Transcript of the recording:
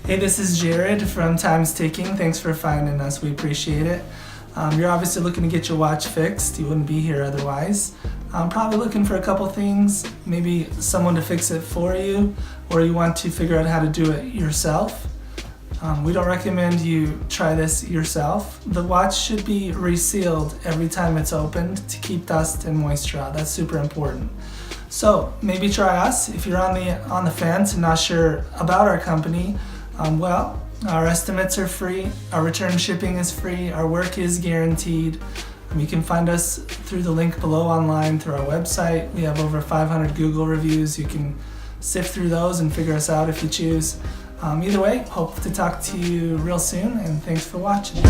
Hey, this is Jared from Time's Ticking. Thanks for finding us. We appreciate it. You're obviously looking to get your watch fixed. You wouldn't be here otherwise. Probably looking for a couple things, maybe someone to fix it for you, or you want to figure out how to do it yourself. We don't recommend you try this yourself. The watch should be resealed every time it's opened to keep dust and moisture out. That's super important. So maybe try us. If you're on the fence and not sure about our company, our estimates are free, our return shipping is free, our work is guaranteed. You can find us through the link below online through our website. We have over 500 Google reviews. You can sift through those and figure us out if you choose. Either way, hope to talk to you real soon, and thanks for watching.